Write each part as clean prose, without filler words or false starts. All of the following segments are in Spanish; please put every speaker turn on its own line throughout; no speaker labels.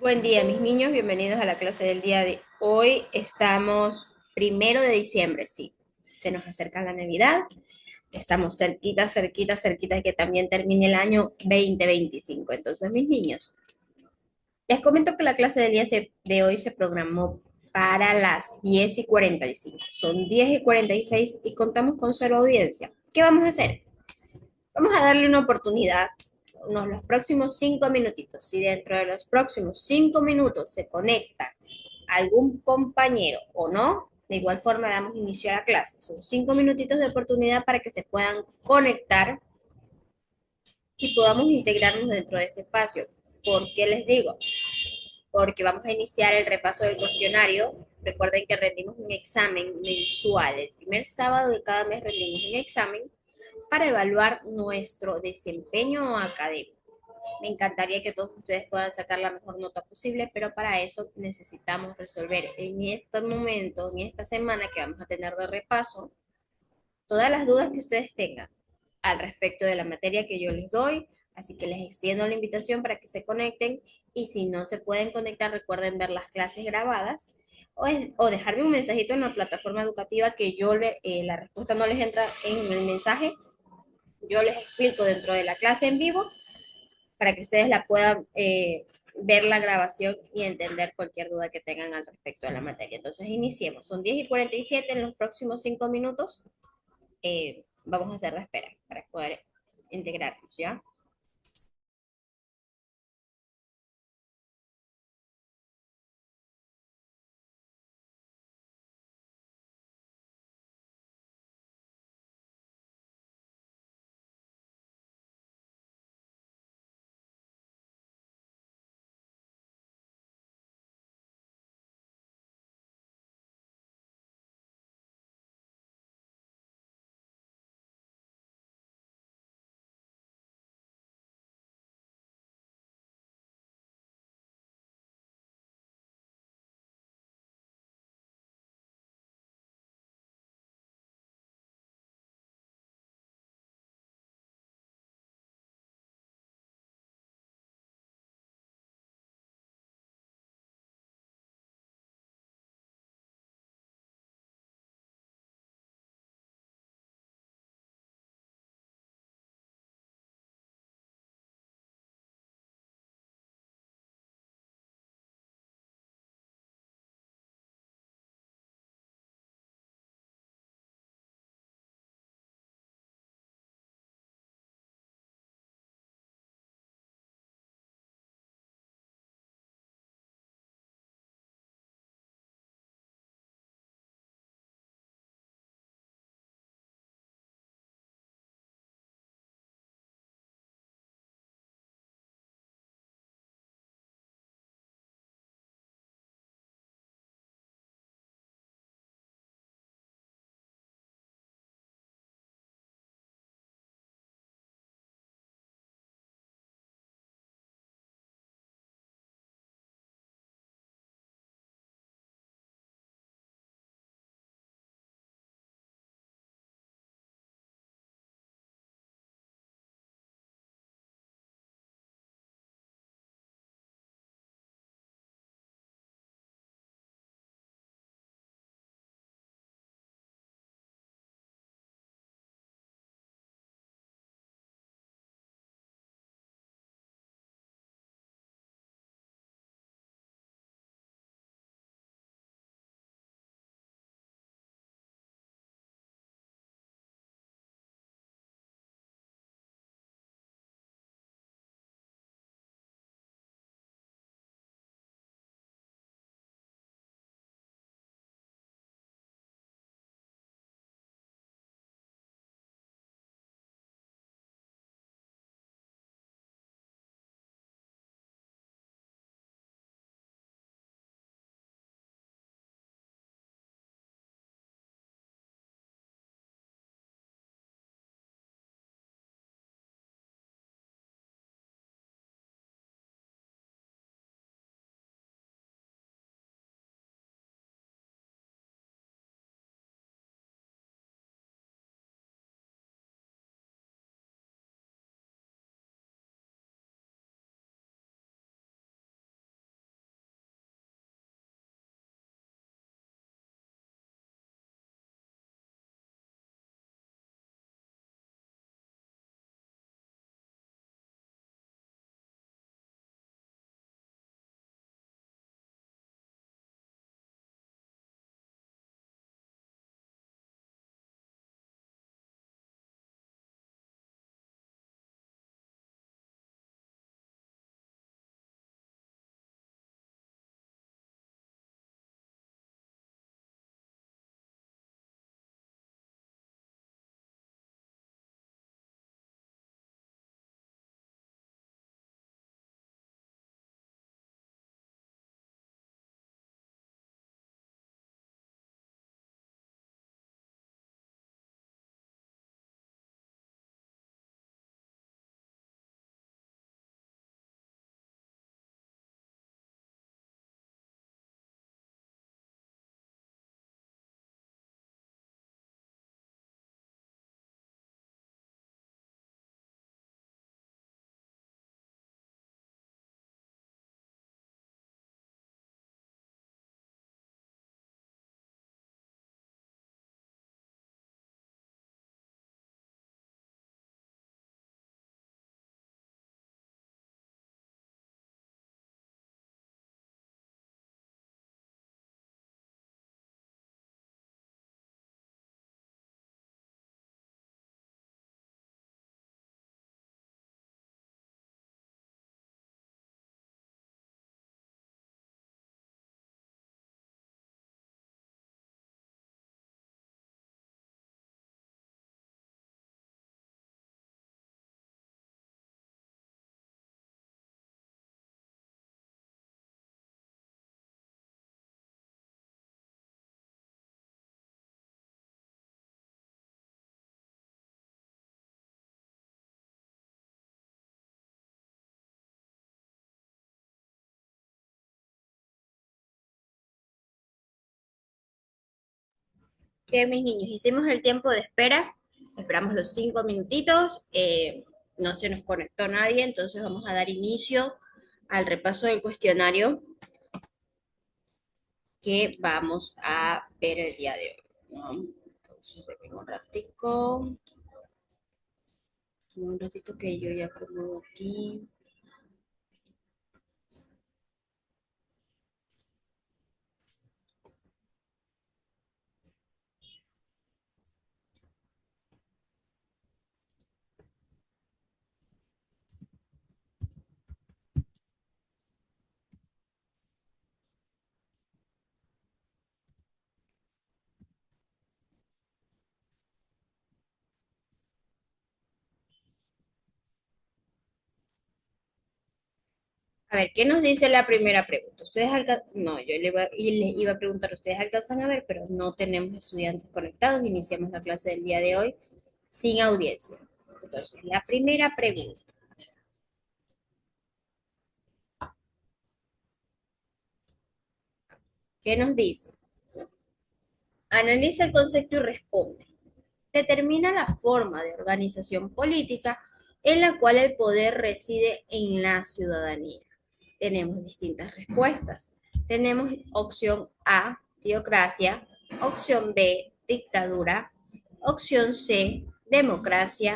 Buen día, mis niños, bienvenidos a la clase del día de hoy. Estamos 1 de diciembre, sí. Se nos acerca la Navidad. Estamos cerquita, cerquita, cerquita de que también termine el año 2025. Entonces, mis niños, les comento que la clase del de hoy se programó para las 10:45. Son 10:46 y contamos con cero audiencia. ¿Qué vamos a hacer? Vamos a darle una oportunidad, los próximos 5 minutitos. Si dentro de los próximos 5 minutos se conecta algún compañero o no, de igual forma damos inicio a la clase. Son 5 minutitos de oportunidad para que se puedan conectar y podamos integrarnos dentro de este espacio. ¿Por qué les digo? Porque vamos a iniciar el repaso del cuestionario. Recuerden que rendimos un examen mensual. El primer sábado de cada mes rendimos un examen para evaluar nuestro desempeño académico. Me encantaría que todos ustedes puedan sacar la mejor nota posible, pero para eso necesitamos resolver en este momento, en esta semana que vamos a tener de repaso, todas las dudas que ustedes tengan al respecto de la materia que yo les doy. Así que les extiendo la invitación para que se conecten y si no se pueden conectar, recuerden ver las clases grabadas o dejarme un mensajito en la plataforma educativa que la respuesta no les entra en el mensaje. Yo les explico dentro de la clase en vivo para que ustedes la puedan ver la grabación y entender cualquier duda que tengan al respecto de la materia. Entonces, iniciemos. Son 10:47 en los próximos 5 minutos. Vamos a hacer la espera para poder integrarnos, ¿ya? Bien, mis niños, hicimos el tiempo de espera, esperamos los 5 minutitos, no se nos conectó nadie, entonces vamos a dar inicio al repaso del cuestionario que vamos a ver el día de hoy, ¿no? Entonces, déjenme un ratito que yo ya acomodo aquí. A ver, ¿qué nos dice la primera pregunta? No, les iba a preguntar, ustedes alcanzan a ver, pero no tenemos estudiantes conectados. Iniciamos la clase del día de hoy sin audiencia. Entonces, la primera pregunta, ¿qué nos dice? Analiza el concepto y responde. Determina la forma de organización política en la cual el poder reside en la ciudadanía. Tenemos distintas respuestas. Tenemos opción A, teocracia, opción B, dictadura, opción C, democracia,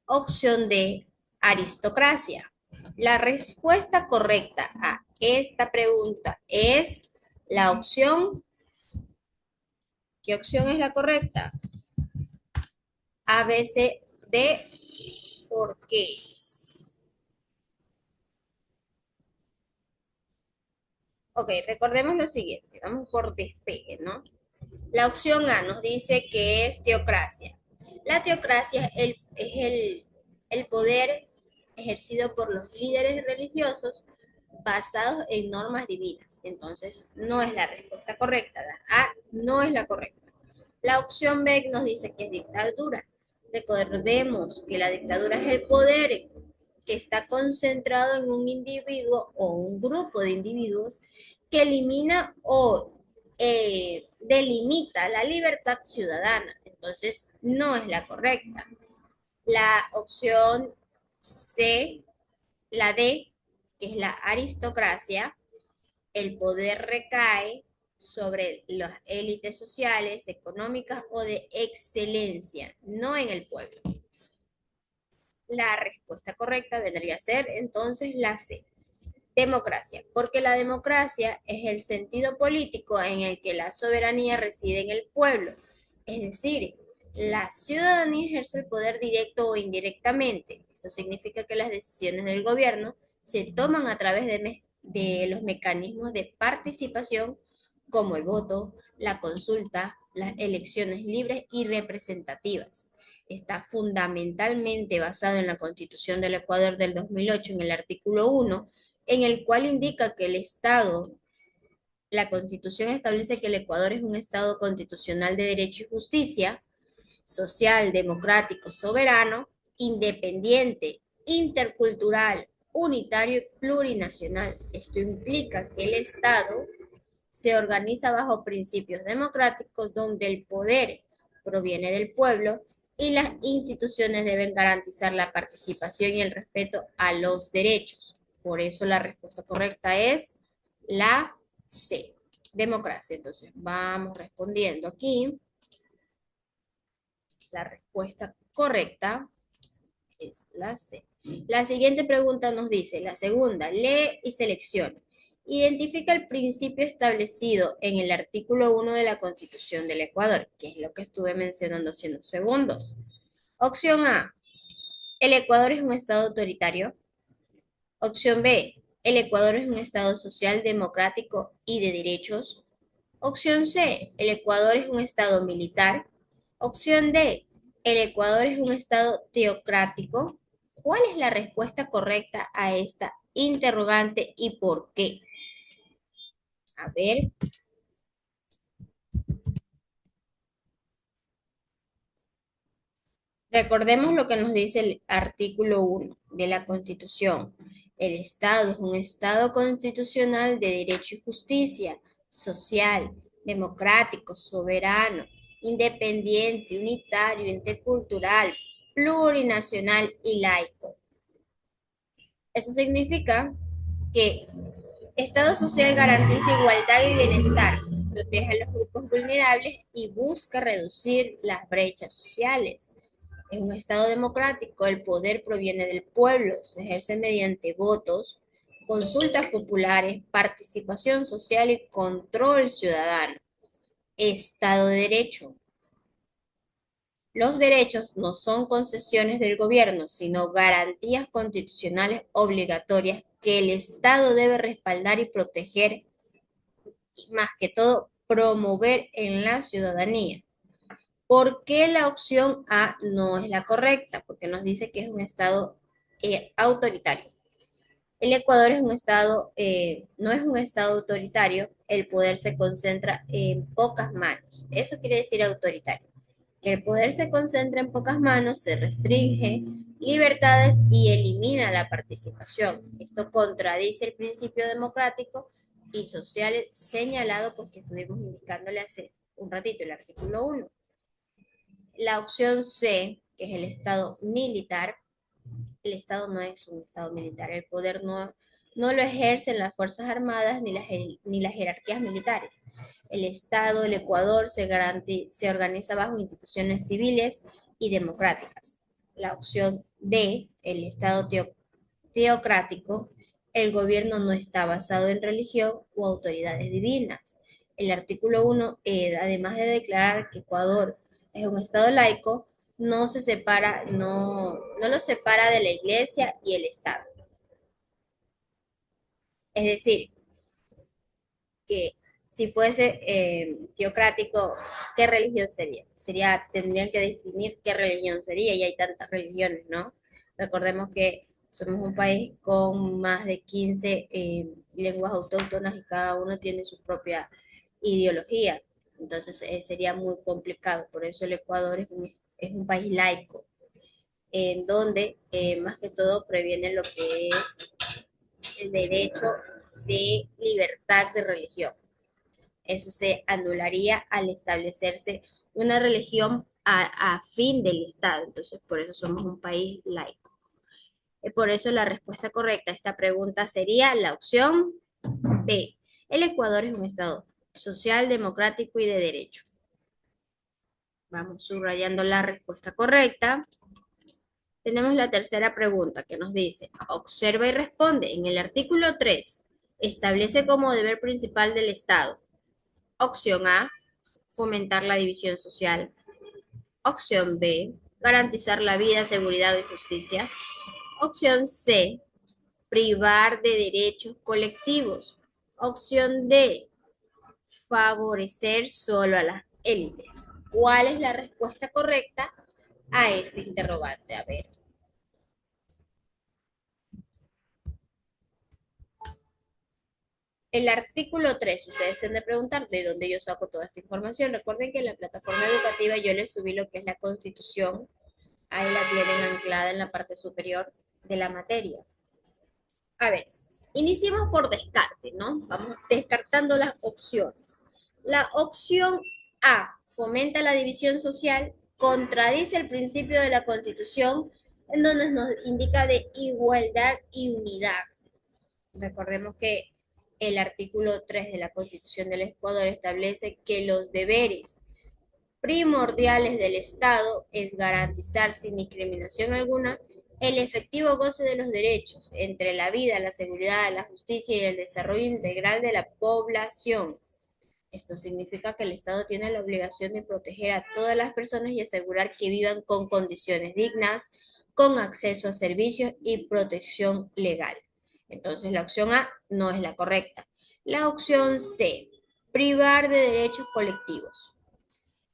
opción D, aristocracia. La respuesta correcta a esta pregunta es la opción. ¿Qué opción es la correcta? A, B, C, D. ¿Por qué? Ok, recordemos lo siguiente, vamos por despegue, ¿no? La opción A nos dice que es teocracia. La teocracia es el poder ejercido por los líderes religiosos basados en normas divinas. Entonces, no es la respuesta correcta. La A no es la correcta. La opción B nos dice que es dictadura. Recordemos que la dictadura es el poder que está concentrado en un individuo o un grupo de individuos que elimina o delimita la libertad ciudadana. Entonces, no es la correcta. La opción C, la D, que es la aristocracia, el poder recae sobre las élites sociales, económicas o de excelencia, no en el pueblo. La respuesta correcta vendría a ser entonces la C, democracia, porque la democracia es el sentido político en el que la soberanía reside en el pueblo, es decir, la ciudadanía ejerce el poder directo o indirectamente. Esto significa que las decisiones del gobierno se toman a través de los mecanismos de participación como el voto, la consulta, las elecciones libres y representativas. Está fundamentalmente basado en la Constitución del Ecuador del 2008 en el artículo 1, en el cual indica que el Estado, la Constitución establece que el Ecuador es un Estado constitucional de derecho y justicia, social, democrático, soberano, independiente, intercultural, unitario y plurinacional. Esto implica que el Estado se organiza bajo principios democráticos donde el poder proviene del pueblo y las instituciones deben garantizar la participación y el respeto a los derechos. Por eso la respuesta correcta es la C, democracia. Entonces, vamos respondiendo aquí. La respuesta correcta es la C. La siguiente pregunta nos dice, la segunda, lee y selecciona. Identifica el principio establecido en el artículo 1 de la Constitución del Ecuador, que es lo que estuve mencionando hace unos segundos. Opción A, el Ecuador es un estado autoritario. Opción B, el Ecuador es un estado social, democrático y de derechos. Opción C, el Ecuador es un estado militar. Opción D, el Ecuador es un estado teocrático. ¿Cuál es la respuesta correcta a esta interrogante y por qué? A ver, recordemos lo que nos dice el artículo 1 de la Constitución. El Estado es un Estado constitucional de derecho y justicia, social, democrático, soberano, independiente, unitario, intercultural, plurinacional y laico. Eso significa que Estado social garantiza igualdad y bienestar, protege a los grupos vulnerables y busca reducir las brechas sociales. Es un Estado democrático, el poder proviene del pueblo, se ejerce mediante votos, consultas populares, participación social y control ciudadano. Estado de Derecho. Los derechos no son concesiones del gobierno, sino garantías constitucionales obligatorias que el Estado debe respaldar y proteger y más que todo promover en la ciudadanía. ¿Por qué la opción A no es la correcta? Porque nos dice que es un Estado autoritario. El Ecuador es un estado, no es un estado autoritario, el poder se concentra en pocas manos. Eso quiere decir autoritario. Que el poder se concentra en pocas manos, se restringe libertades y elimina la participación. Esto contradice el principio democrático y social señalado porque estuvimos indicándole hace un ratito el artículo 1. La opción C, que es el estado militar, el Estado no es un Estado militar, el poder no lo ejercen las Fuerzas Armadas ni las jerarquías militares. El Estado, el Ecuador, se organiza bajo instituciones civiles y democráticas. La opción D, el Estado teocrático, el gobierno no está basado en religión o autoridades divinas. El artículo 1, además de declarar que Ecuador es un Estado laico, no se separa, no lo separa de la iglesia y el Estado. Es decir, que si fuese teocrático, ¿qué religión sería? Tendrían que definir qué religión sería, y hay tantas religiones, ¿no? Recordemos que somos un país con más de 15 lenguas autóctonas y cada uno tiene su propia ideología. Entonces sería muy complicado. Por eso el Ecuador es un país laico, en donde más que todo previene lo que es el derecho de libertad de religión. Eso se anularía al establecerse una religión a fin del Estado. Entonces, por eso somos un país laico. Por eso la respuesta correcta a esta pregunta sería la opción B. El Ecuador es un Estado social, democrático y de derecho. Vamos subrayando la respuesta correcta. Tenemos la tercera pregunta que nos dice, observa y responde. En el artículo 3, establece como deber principal del Estado. Opción A, fomentar la división social. Opción B, garantizar la vida, seguridad y justicia. Opción C, privar de derechos colectivos. Opción D, favorecer solo a las élites. ¿Cuál es la respuesta correcta a este interrogante? A ver. El artículo 3, ustedes se han de preguntar de dónde yo saco toda esta información. Recuerden que en la plataforma educativa yo les subí lo que es la Constitución. Ahí la tienen anclada en la parte superior de la materia. A ver, iniciemos por descarte, ¿no? Vamos descartando las opciones. La opción A, fomenta la división social, contradice el principio de la Constitución, en donde nos indica de igualdad y unidad. Recordemos que el artículo 3 de la Constitución del Ecuador establece que los deberes primordiales del Estado es garantizar sin discriminación alguna el efectivo goce de los derechos entre la vida, la seguridad, la justicia y el desarrollo integral de la población. Esto significa que el Estado tiene la obligación de proteger a todas las personas y asegurar que vivan con condiciones dignas, con acceso a servicios y protección legal. Entonces la opción A no es la correcta. La opción C, privar de derechos colectivos.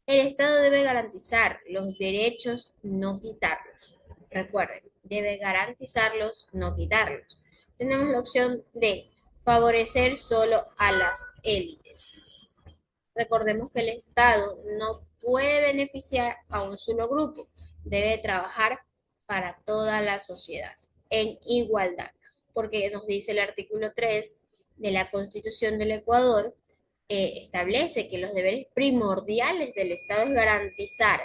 El Estado debe garantizar los derechos, no quitarlos. Recuerden, debe garantizarlos, no quitarlos. Tenemos la opción D, favorecer solo a las élites. Recordemos que el Estado no puede beneficiar a un solo grupo, debe trabajar para toda la sociedad en igualdad, porque nos dice el artículo 3 de la Constitución del Ecuador, establece que los deberes primordiales del Estado es garantizar,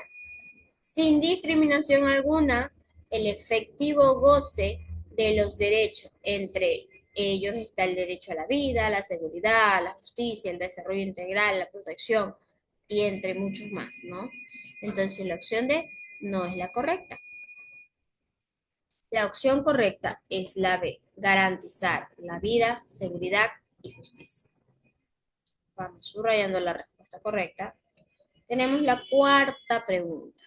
sin discriminación alguna, el efectivo goce de los derechos. Entre ellos está el derecho a la vida, a la seguridad, a la justicia, el desarrollo integral, la protección y entre muchos más, ¿no? Entonces la opción D no es la correcta. La opción correcta es la B, garantizar la vida, seguridad y justicia. Vamos subrayando la respuesta correcta. Tenemos la cuarta pregunta.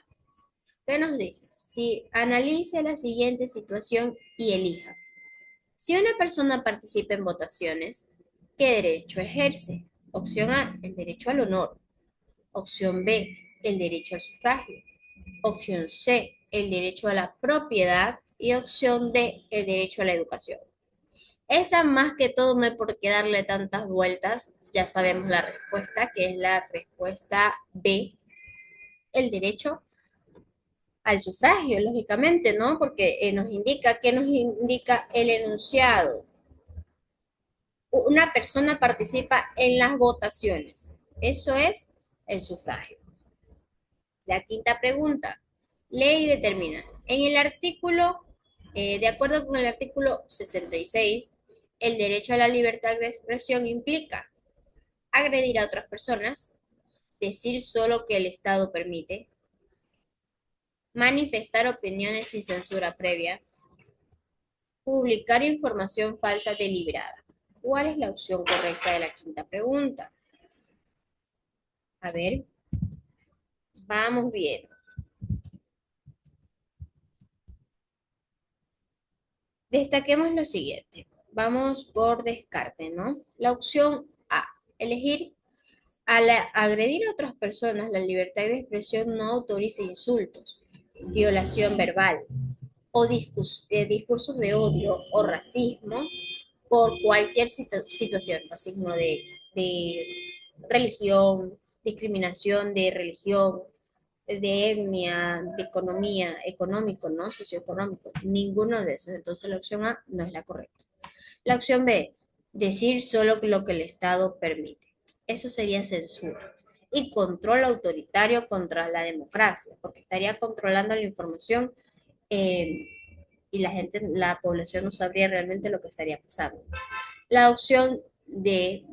¿Qué nos dice? Si analice la siguiente situación y elija. Si una persona participa en votaciones, ¿qué derecho ejerce? Opción A, el derecho al honor. Opción B, el derecho al sufragio. Opción C, el derecho a la propiedad. Y opción D, el derecho a la educación. Esa más que todo no hay por qué darle tantas vueltas. Ya sabemos la respuesta, que es la respuesta B, el derecho al sufragio, lógicamente, ¿no? Porque nos indica, ¿qué nos indica el enunciado? Una persona participa en las votaciones. Eso es el sufragio. La quinta pregunta. Lee y determina. En el artículo, de acuerdo con el artículo 66, el derecho a la libertad de expresión implica agredir a otras personas, decir solo que el Estado permite, manifestar opiniones sin censura previa, publicar información falsa deliberada. ¿Cuál es la opción correcta de la quinta pregunta? A ver, vamos bien. Destaquemos lo siguiente. Vamos por descarte, ¿no? La opción A, elegir al agredir a otras personas, la libertad de expresión no autoriza insultos, violación verbal o discursos de odio o racismo por cualquier situación, racismo de religión, discriminación de religión, de etnia, de economía, económico, ¿no? Socioeconómico, ninguno de esos. Entonces la opción A no es la correcta. La opción B, decir solo lo que el Estado permite. Eso sería censura. Y control autoritario contra la democracia, porque estaría controlando la información eh, y la gente, la población no sabría realmente lo que estaría pasando. La opción de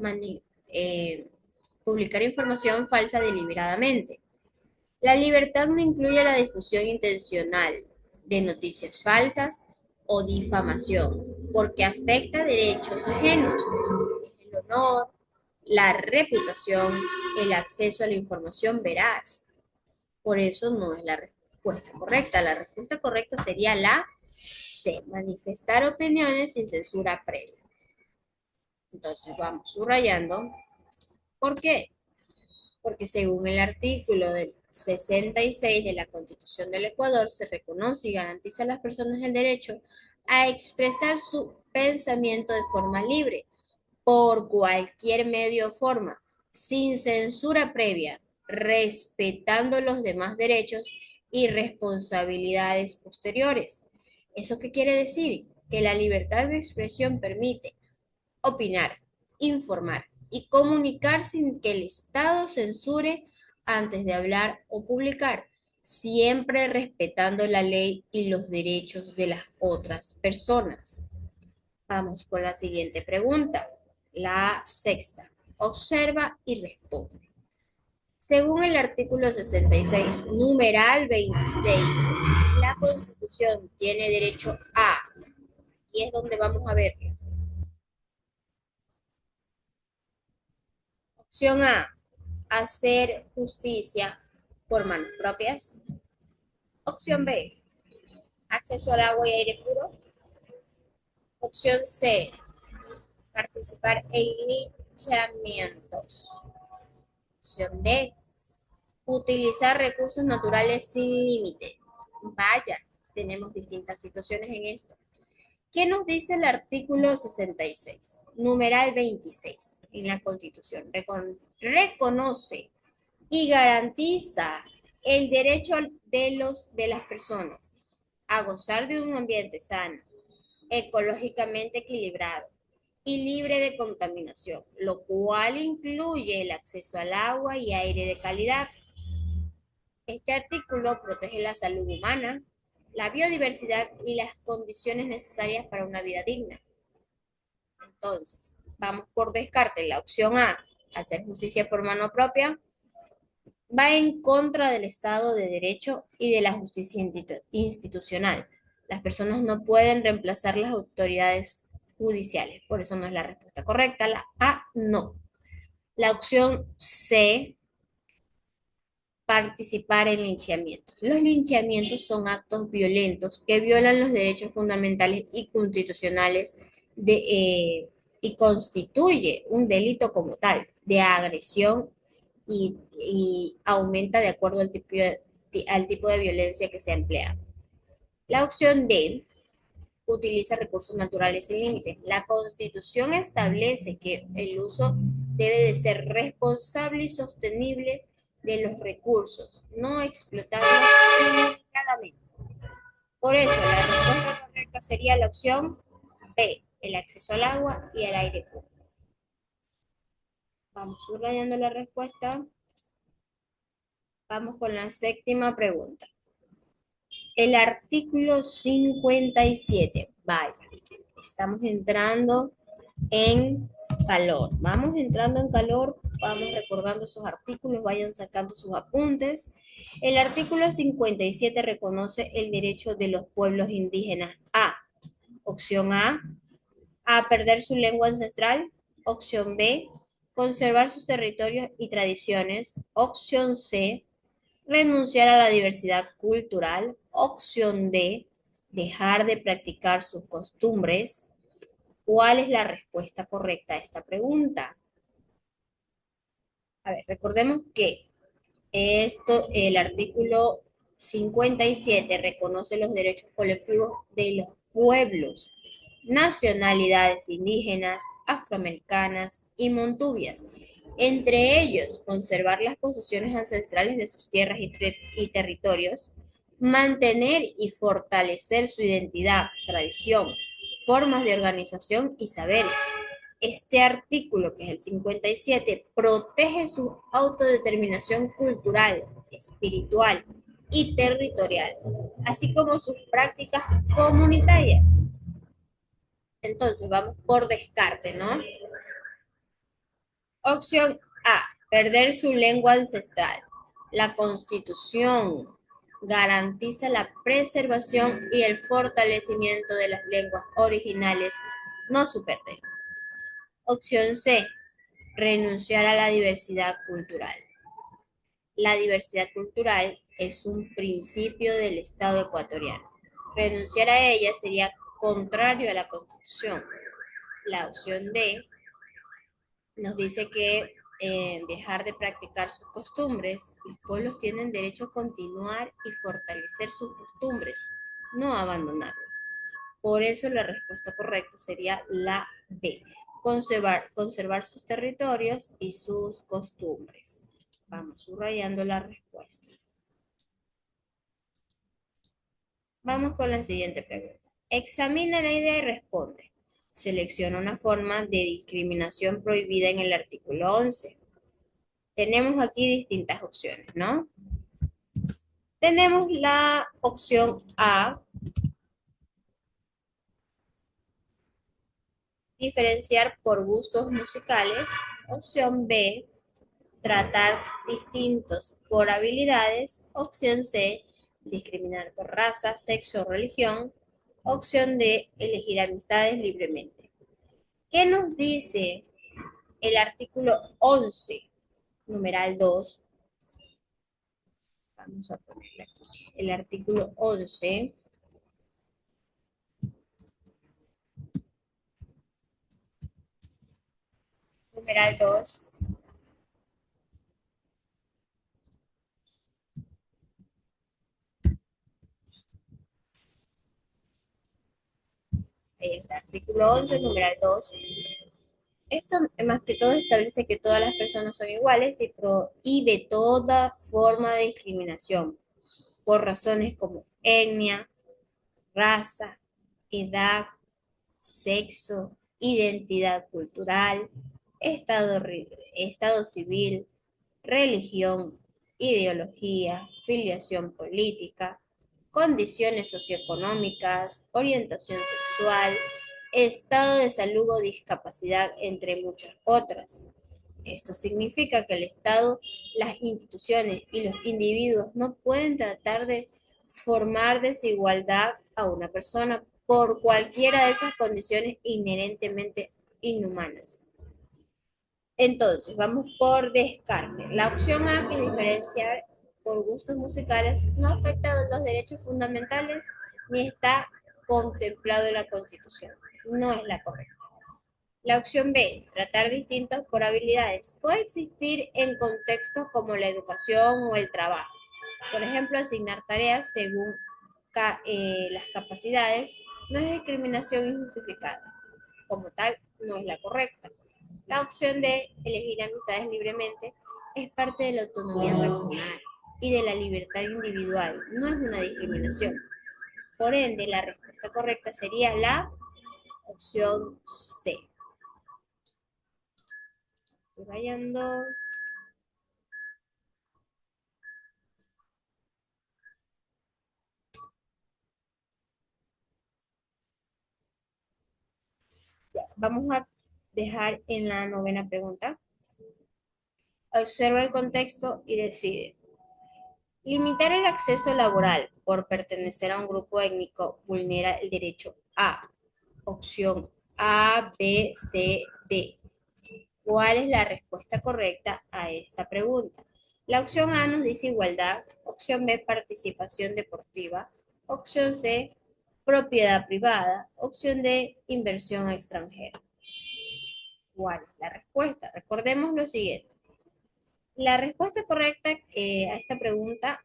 publicar información falsa deliberadamente. La libertad no incluye la difusión intencional de noticias falsas o difamación, porque afecta derechos ajenos, el honor, la reputación, el acceso a la información veraz. Por eso no es la respuesta correcta. La respuesta correcta sería la C, manifestar opiniones sin censura previa. Entonces vamos subrayando. ¿Por qué? Porque según el artículo del 66 de la Constitución del Ecuador, se reconoce y garantiza a las personas el derecho a expresar su pensamiento de forma libre, por cualquier medio o forma, sin censura previa, respetando los demás derechos y responsabilidades posteriores. ¿Eso qué quiere decir? Que la libertad de expresión permite opinar, informar y comunicar sin que el Estado censure antes de hablar o publicar, siempre respetando la ley y los derechos de las otras personas. Vamos con la siguiente pregunta, la sexta. Observa y responde. Según el artículo 66, numeral 26, la Constitución tiene derecho a, y es donde vamos a verlas. Opción A, hacer justicia por manos propias. Opción B, acceso al agua y aire puro. Opción C, participar en linchamientos. Opción D, utilizar recursos naturales sin límite. Vaya, tenemos distintas situaciones en esto. ¿Qué nos dice el artículo 66, numeral 26 en la Constitución? Reconoce y garantiza el derecho de las personas a gozar de un ambiente sano, ecológicamente equilibrado, y libre de contaminación, lo cual incluye el acceso al agua y aire de calidad. Este artículo protege la salud humana, la biodiversidad y las condiciones necesarias para una vida digna. Entonces, vamos por descarte. La opción A, hacer justicia por mano propia, va en contra del Estado de Derecho y de la justicia institucional. Las personas no pueden reemplazar las autoridades judiciales, por eso no es la respuesta correcta. La A, no. La opción C, participar en linchamientos. Los linchamientos son actos violentos que violan los derechos fundamentales y constitucionales y constituye un delito como tal de agresión y aumenta de acuerdo al tipo de violencia que se emplea. La opción D utiliza recursos naturales sin límites. La Constitución establece que el uso debe de ser responsable y sostenible de los recursos, no explotarlos ilimitadamente. Por eso, la respuesta correcta sería la opción B, el acceso al agua y al aire puro. Vamos subrayando la respuesta. Vamos con la séptima pregunta. El artículo 57. Vaya, estamos entrando en calor. Vamos entrando en calor, vamos recordando esos artículos, vayan sacando sus apuntes. El artículo 57 reconoce el derecho de los pueblos indígenas a, opción A perder su lengua ancestral, opción B, conservar sus territorios y tradiciones, opción C, renunciar a la diversidad cultural, opción D, dejar de practicar sus costumbres. ¿Cuál es la respuesta correcta a esta pregunta? A ver, recordemos que el artículo 57 reconoce los derechos colectivos de los pueblos, nacionalidades indígenas, afroamericanas y montubias. Entre ellos, conservar las posesiones ancestrales de sus tierras y territorios, mantener y fortalecer su identidad, tradición, formas de organización y saberes. Este artículo, que es el 57, protege su autodeterminación cultural, espiritual y territorial, así como sus prácticas comunitarias. Entonces, vamos por descarte, ¿no? Opción A, perder su lengua ancestral. La Constitución garantiza la preservación y el fortalecimiento de las lenguas originales, no su pérdida. Opción C, renunciar a la diversidad cultural. La diversidad cultural es un principio del Estado ecuatoriano. Renunciar a ella sería contrario a la Constitución. La opción D nos dice que dejar de practicar sus costumbres, los pueblos tienen derecho a continuar y fortalecer sus costumbres, no abandonarlas. Por eso la respuesta correcta sería la B, conservar sus territorios y sus costumbres. Vamos subrayando la respuesta. Vamos con la siguiente pregunta. Examina la idea y responde. Selecciona una forma de discriminación prohibida en el artículo 11. Tenemos aquí distintas opciones, ¿no? Tenemos la opción A, diferenciar por gustos musicales. Opción B, tratar distintos por habilidades. Opción C, discriminar por raza, sexo o religión. Opción D, elegir amistades libremente. ¿Qué nos dice el artículo 11, numeral 2? Vamos a ponerle aquí. El artículo 11, numeral 2. Ahí está, artículo 11, numeral 2. Esto más que todo establece que todas las personas son iguales y prohíbe toda forma de discriminación por razones como etnia, raza, edad, sexo, identidad cultural, estado civil, religión, ideología, filiación política, condiciones socioeconómicas, orientación sexual, estado de salud o discapacidad, entre muchas otras. Esto significa que el Estado, las instituciones y los individuos no pueden tratar de formar desigualdad a una persona por cualquiera de esas condiciones inherentemente inhumanas. Entonces, vamos por descarte. La opción A, que es diferenciar por gustos musicales, no afecta a los derechos fundamentales ni está contemplado en la Constitución. No es la correcta. La opción B, tratar distintos por habilidades, puede existir en contextos como la educación o el trabajo. Por ejemplo, asignar tareas según las capacidades no es discriminación injustificada. Como tal, no es la correcta. La opción de elegir amistades libremente es parte de la autonomía personal y de la libertad individual, no es una discriminación. Por ende, la respuesta correcta sería la opción C. Subrayando. Vamos a dejar en la novena pregunta. Observa el contexto y decide. Limitar el acceso laboral por pertenecer a un grupo étnico vulnera el derecho a. Opción A, B, C, D. ¿Cuál es la respuesta correcta a esta pregunta? La opción A nos dice igualdad, opción B, participación deportiva, opción C, propiedad privada, opción D, inversión extranjera. ¿Cuál es la respuesta? Recordemos lo siguiente. La respuesta correcta a esta pregunta,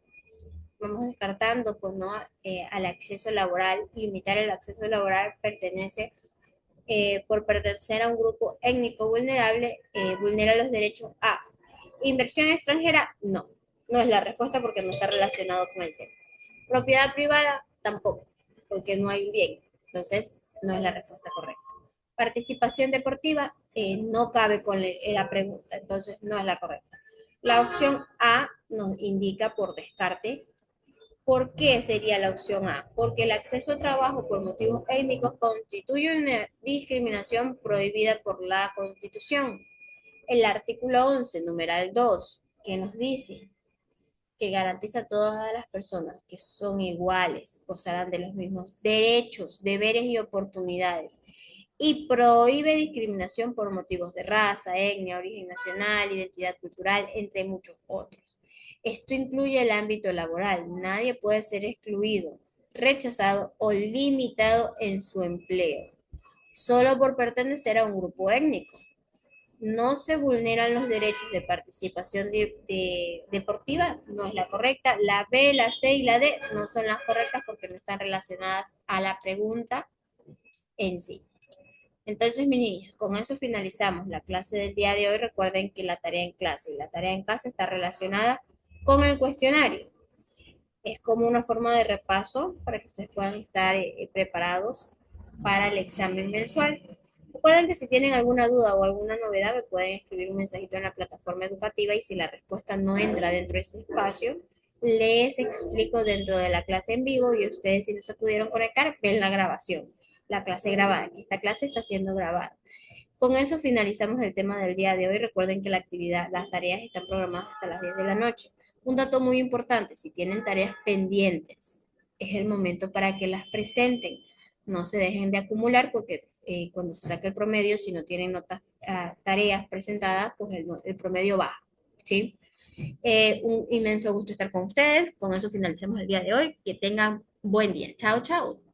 vamos descartando, pues no, al acceso laboral, limitar el acceso laboral pertenece por pertenecer a un grupo étnico vulnerable, vulnera los derechos a. Inversión extranjera, no. No es la respuesta porque no está relacionado con el tema. Propiedad privada, tampoco, porque no hay un bien. Entonces, no es la respuesta correcta. Participación deportiva, no cabe con la pregunta, entonces no es la correcta. La opción A nos indica por descarte. ¿Por qué sería la opción A? Porque el acceso a trabajo por motivos étnicos constituye una discriminación prohibida por la Constitución. El artículo 11, numeral 2, que nos dice que garantiza a todas las personas que son iguales, gozarán de los mismos derechos, deberes y oportunidades, y prohíbe discriminación por motivos de raza, etnia, origen nacional, identidad cultural, entre muchos otros. Esto incluye el ámbito laboral. Nadie puede ser excluido, rechazado o limitado en su empleo, solo por pertenecer a un grupo étnico. No se vulneran los derechos de participación deportiva, no es la correcta. La B, la C y la D no son las correctas porque no están relacionadas a la pregunta en sí. Entonces, mis niños, con eso finalizamos la clase del día de hoy. Recuerden que la tarea en clase y la tarea en casa está relacionada con el cuestionario. Es como una forma de repaso para que ustedes puedan estar preparados para el examen mensual. Recuerden que si tienen alguna duda o alguna novedad, me pueden escribir un mensajito en la plataforma educativa y si la respuesta no entra dentro de ese espacio, les explico dentro de la clase en vivo y ustedes si no se pudieron conectar, ven la grabación, la clase grabada. Esta clase está siendo grabada. Con eso finalizamos el tema del día de hoy. Recuerden que la actividad, las tareas están programadas hasta las 10 de la noche. Un dato muy importante, si tienen tareas pendientes, es el momento para que las presenten. No se dejen de acumular porque cuando se saca el promedio, si no tienen notas, tareas presentadas, pues el promedio baja. ¿Sí? Un inmenso gusto estar con ustedes. Con eso finalizamos el día de hoy. Que tengan buen día. Chao, chao.